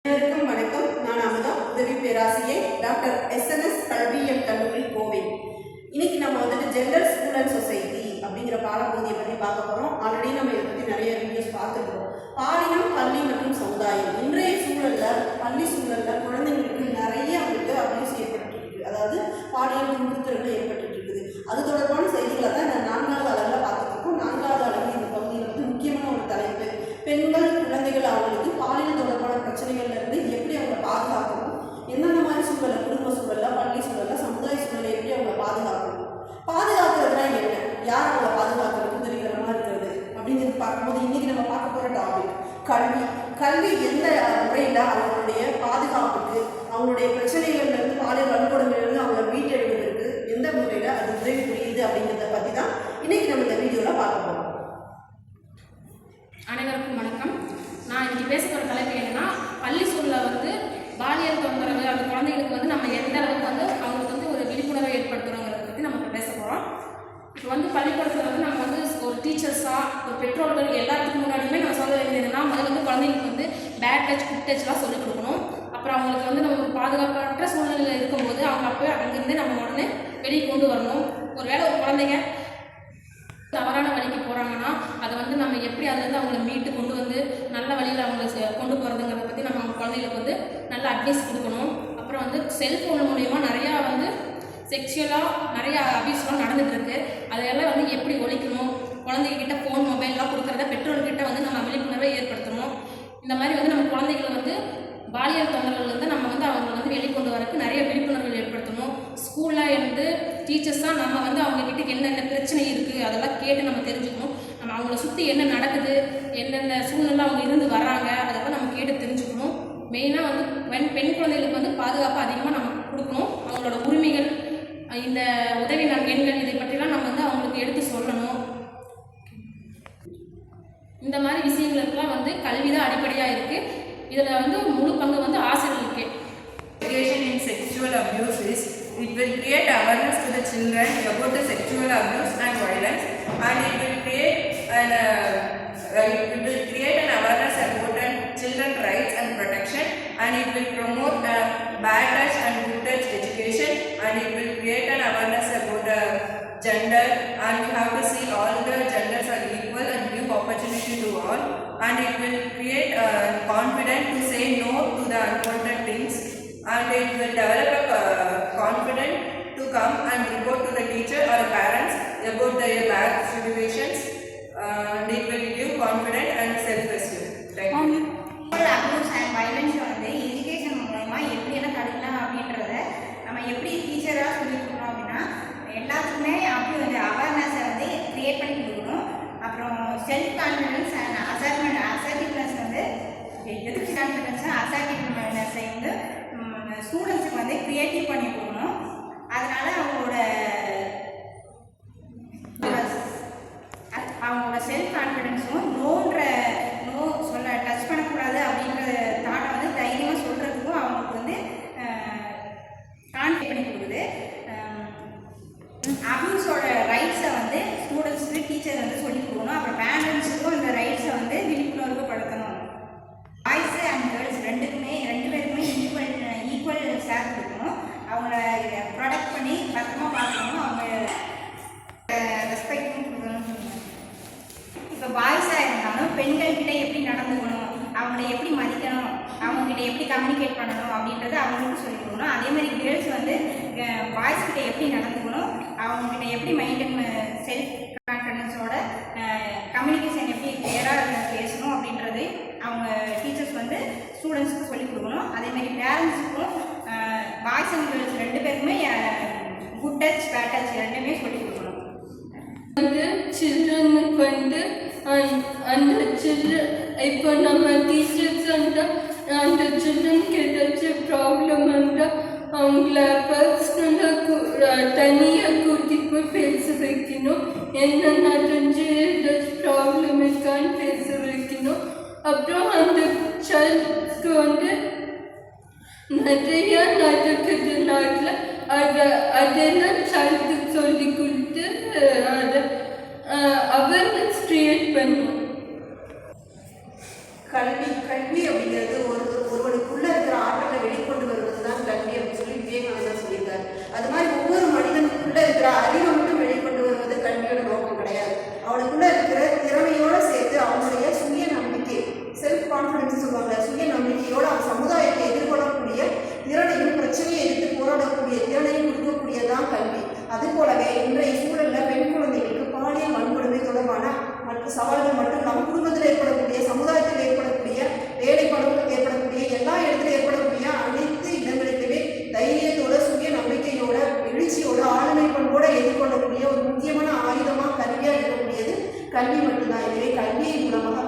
அனைவருக்கும் வணக்கம். நான் அமுதா, உதவி பேராசிரியை டாக்டர் SNS கல்வியியல் கல்லூரி கோவை. இன்னைக்கு நம்ம வந்துட்டு ஜெண்டர் ஸ்கூல் அண்ட் சொசைட்டி அப்படிங்கிற பாடப்பகுதியை பற்றி பார்க்க போகிறோம். ஆல்ரெடி நம்ம இதை பற்றி நிறைய வீடியோஸ் பார்த்துருக்கோம். பாலினம், பள்ளி மற்றும் சமுதாயம். இன்றைய சூழலில் பள்ளி சூழலில் குழந்தைங்களுக்கு நிறைய வந்துட்டு அபியூஸ் ஏற்பட்டு இருக்கு. அதாவது பாலியல் துன்புறுத்தல்கள் ஏற்பட்டு இருக்குது. அது தொடர்பான செய்திகளை தான் இந்த 4வது அளவில் பார்த்துட்டு இருக்கோம். 4வது அளவில் இந்த பகுதியில் வந்து முக்கியமான ஒரு தலைப்பு பெண்கள், குழந்தைகள் அவங்களுக்கு பாலியல் தொடர்பான பிரச்சனைகள்ல இருந்து எப்படி அவங்களை பாதுகாக்கணும், என்னென்ன மாதிரி சூழலை, குடும்ப சூழல்ல, பள்ளி சூழல்ல, சமுதாய சூழலை எப்படி அவங்களை பாதுகாக்கணும், பாதுகாக்கிறதுனா என்ன, யார் அவங்களை பாதுகாக்கிறது உதவிகரமாக இருக்கிறது அப்படிங்கிறது பார்க்கும்போது இன்னைக்கு நம்ம பார்க்க போகிற டாபிக் கல்வி. கல்வி எந்த முறையில் அவங்களுடைய பாதுகாப்புக்கு, அவங்களுடைய பிரச்சனைகள்ல இருந்து, பாலியல் வன்கொடுமையிலிருந்து அவங்களை மீட்டெடுப்பதற்கு எந்த முறையில் அது உதவி புரியுது அப்படிங்கிறத பற்றி தான் இன்னைக்கு நம்ம இந்த வீடியோவில் பார்க்க போகிறோம். அனைவருக்கும் வணக்கம். நான் இன்னைக்கு பேச போகிற தலைப்பு என்னன்னா, பள்ளி சூழலில் வந்து பாலியல் தொந்தரவு அந்த குழந்தைகளுக்கு வந்து நம்ம எந்த அளவுக்கு வந்து அவங்களுக்கு வந்து ஒரு விழிப்புணர்வை ஏற்படுத்துகிறோங்கிறத பற்றி நம்ம இப்போ பேச போகிறோம். இப்போ வந்து பள்ளிக்கூடத்தில் வந்து நம்ம வந்து ஒரு டீச்சர்ஸாக, ஒரு பெற்றோர்கள் எல்லாத்துக்கும் முன்னாடியுமே நம்ம சொல்ல வேண்டியதுன்னா, முதல்ல வந்து குழந்தைங்களுக்கு வந்து பேட் டச், குட் டச்லாம் சொல்லிக் கொடுக்கணும். அப்புறம் அவங்களுக்கு வந்து நம்ம ஒரு பாதுகாப்பற்ற சூழ்நிலையில் இருக்கும்போது அவங்க அப்போ அங்கேருந்து நம்ம உடனே வெளியே கொண்டு வரணும். ஒருவேளை ஒரு குழந்தைங்க தவறான வழிக்கு போகிறாங்கன்னா அதை வந்து நம்ம எப்படி அதுலேருந்து அவங்கள மீட்டு கொண்டு வந்து நல்ல வழியில் அவங்கள கொண்டு போகிறதுங்கிறத பற்றி நம்ம அவங்க குழந்தைகளுக்கு வந்து நல்ல அட்வைஸ் கொடுக்கணும். அப்புறம் வந்து செல்ஃபோன் மூலயமா நிறையா வந்து செக்ஷுவலாக நிறையா அபியூஸ்லாம் நடந்துகிட்ருக்கு. அதையெல்லாம் வந்து எப்படி ஒழிக்கணும், குழந்தைகிட்ட ஃபோன், மொபைல்லாம் கொடுக்குறத பெற்றோர்கிட்ட வந்து நம்ம விழிப்புணர்வை ஏற்படுத்தணும். இந்த மாதிரி வந்து நம்ம குழந்தைகளை வந்து பாலியல் தொந்தரவுலேருந்து நம்ம வந்து அவங்களை வந்து வெளிக்கொண்டு வரக்கு நிறைய விழிப்புணர்வுகள் ஏற்படுத்தணும். ஸ்கூலில் இருந்து டீச்சர்ஸாக நம்ம வந்து அவங்கக்கிட்ட என்னென்ன பிரச்சனை இருக்குது அதெல்லாம் கேட்டு நம்ம தெரிஞ்சுக்கணும். நம்ம அவங்கள சுற்றி என்ன நடக்குது, என்னென்ன சூழ்நிலை அவங்க இருந்து வர்றாங்க அதெல்லாம் நம்ம கேட்டு தெரிஞ்சுக்கணும். மெயினாக வந்து பெண் குழந்தைகளுக்கு வந்து பாதுகாப்பு அதிகமாக நம்ம கொடுக்கணும். அவங்களோட உரிமைகள், இந்த உதவி எண்கள் இதை பற்றிலாம் நம்ம வந்து அவங்களுக்கு எடுத்து சொல்லணும். இந்த மாதிரி விஷயங்களுக்கெல்லாம் வந்து கல்வி தான் அடிப்படையாக இருக்குது. இதில் வந்து முழு பங்கு வந்து ஆசிரியர்களுக்கு. Education in sexual abuse is, it will create awareness to the children about the sexual abuse and violence, and it will create an awareness about children's rights and protection, and it will promote bad touch and good touch education, and it will create an awareness about gender, and we have to see all the genders are equal and give opportunity to all, and it will create confidence to say no to the unwanted things, and it will develop a confidence to come and report to the teacher or parents about their bad situations, and it will give confidence and self-esteem. Thank you. Abuse and violence வந்து education மூலமா எப்படியெல்லாம் தடுக்கலாம் அப்படின்றத நம்ம எப்படி டீச்சராக சொல்லி கொடுக்கணும் அப்படின்னா, எல்லாத்துக்குமே அப்படி வந்து அவேர்னஸை வந்து க்ரியேட் பண்ணி கொடுக்கணும். அப்புறம் செல்ஃப் கான்ஃபிடன்ஸ் அண்ட் அசர்ட்டிவ்னஸ் வந்து எதுக்கு கான்ஃபிடன்ஸ் அசர்ட்டிவ்னஸை வந்து ஸ்டூடெண்ட்ஸுக்கு வந்து க்ரியேட்டிவ் பண்ணி கொடுக்கணும். அதனால அவங்களோட செல்ஃப் கான்ஃபிடென்ஸும் நோ சொல்ல டச் பண்ணக்கூடாது அப்படின்ற தாட்டை வந்து தைரியமாக சொல்கிறதுக்கும் அவங்களுக்கு வந்து கான்ஃபிடன்ட் பண்ணி கொடுக்குது. அபியூஸோட ரைட்ஸை வந்து ஸ்டூடெண்ட்ஸுக்கு டீச்சர் வந்து சொல்லிக் கொடுக்கணும். அப்புறம் பேரண்ட்ஸுக்கும் இந்த ரைட்ஸை வந்து விழிப்புணர்வுப்படுத்தணும். பாய்ஸு அண்ட் கேர்ள்ஸ் ரெண்டு பேருக்குமே ஈக்குவல் ஷேர் கொடுக்கணும். அவங்கள ப்ரொடெக்ட் பண்ணி பத்திரமா பார்க்கணும். அவங்க ரெஸ்பெக்டும் கொடுக்கணும்னு சொல்லுவாங்க. இப்போ பாய்ஸாக இருந்தாலும் பெண்கள்கிட்ட எப்படி நடந்துக்கணும், அவங்கள எப்படி மதிக்கணும், அவங்கக்கிட்ட எப்படி கம்யூனிகேட் பண்ணணும் அப்படின்றத அவங்களுக்கு சொல்லிக் கொடுக்கணும். அதே மாதிரி கேர்ள்ஸ் வந்து பாய்ஸ்கிட்ட எப்படி நடந்துக்கணும், அவங்கக்கிட்ட எப்படி மைண்டன் செல்ஃப் கான்ஃபிடன்ஸோட கம்யூனிகேஷன் எப்படி கிளியராக பேசணும் அப்படின்றது அவங்க டீச்சர்ஸ் வந்து ஸ்டூடெண்ட்ஸுக்கு சொல்லிக் கொடுக்கணும். அதேமாதிரி பேரண்ட்ஸுக்கும் பாய்ஸ் அண்ட் கேர்ள்ஸ் ரெண்டு பேருக்குமே குட் டச், பேட் டச் ரெண்டுமே சொல்லிக் கொடுக்கணும். சில்ட்ரனுக்கு வந்து அந்த சில்ட்ரன் இப்போ நம்ம டீச்சர்ஸ் இருந்தால் அந்த சில்ட்ரனுக்கு ஏதாச்சும் ப்ராப்ளம் இருந்தால் அவங்கள பர்சனலாக தனியாக கூட்டி போய் பேச வைக்கணும். என்ன நடந்து ஏதாச்சும் ப்ராப்ளம் இருக்கான்னு பேச வைக்கணும். அப்புறம் அந்த சைல்டுக்கு வந்து நிறையா நடக்கிறதுனால அதெல்லாம் சைல்டுக்கு சொல்லி கொடுத்து அதை அவேர்னஸ் க்ரியேட் பண்ணும். கல்வி அப்படிங்கிறது ஒருவனுக்குள்ள இருக்கிற ஆற்றலை வெளிக்கொண்டு வருவது தான் கல்வி அப்படின்னு சொல்லி விவேகானந்தர் சொல்லியிருக்காரு. அது மாதிரி ஒவ்வொரு மனிதனுக்குள்ள இருக்கிற அறிவை மட்டும் வெளிக்கொண்டு வருவது கல்வியோட நோக்கம் கிடையாது. அவனுக்குள்ள இருக்கிற திறமையோட சேர்த்து அவனுடைய சுய நம்பிக்கை, செல்ஃப் கான்ஃபிடன்ஸ் சொல்லுவாங்க, சுய நம்பிக்கையோட அவன் சமுதாயத்தை எதிர்கொள்ளக்கூடிய திறனையும் பிரச்சனையை எதிர்த்து போராடக்கூடிய திறனையும் கொடுக்கக்கூடியதான் கல்வி. அது போலவே இன்றைய சூழல்ல பெண் குழந்தைகளுக்கு பாலியல் வன்கொடுமை தொடர்பான மற்ற சவால்கள் மட்டும் நம்ம குடும்பத்தில் ஏற்படக்கூடிய, சமுதாயத்தில் ஏற்படக்கூடிய, வேலைப்பளவில் ஏற்படக்கூடிய, எல்லா இடத்திலும் ஏற்படக்கூடிய அனைத்து இடங்களிலுமே தைரியத்தோட சுய நம்பிக்கையோட எழுச்சியோட ஆளுமை பண்போட எதிர்கொள்ளக்கூடிய ஒரு முக்கியமான ஆயுதமாக கல்வியாக இருக்கக்கூடியது கல்வி மட்டும்தான். எனவே கல்வியின் மூலமாக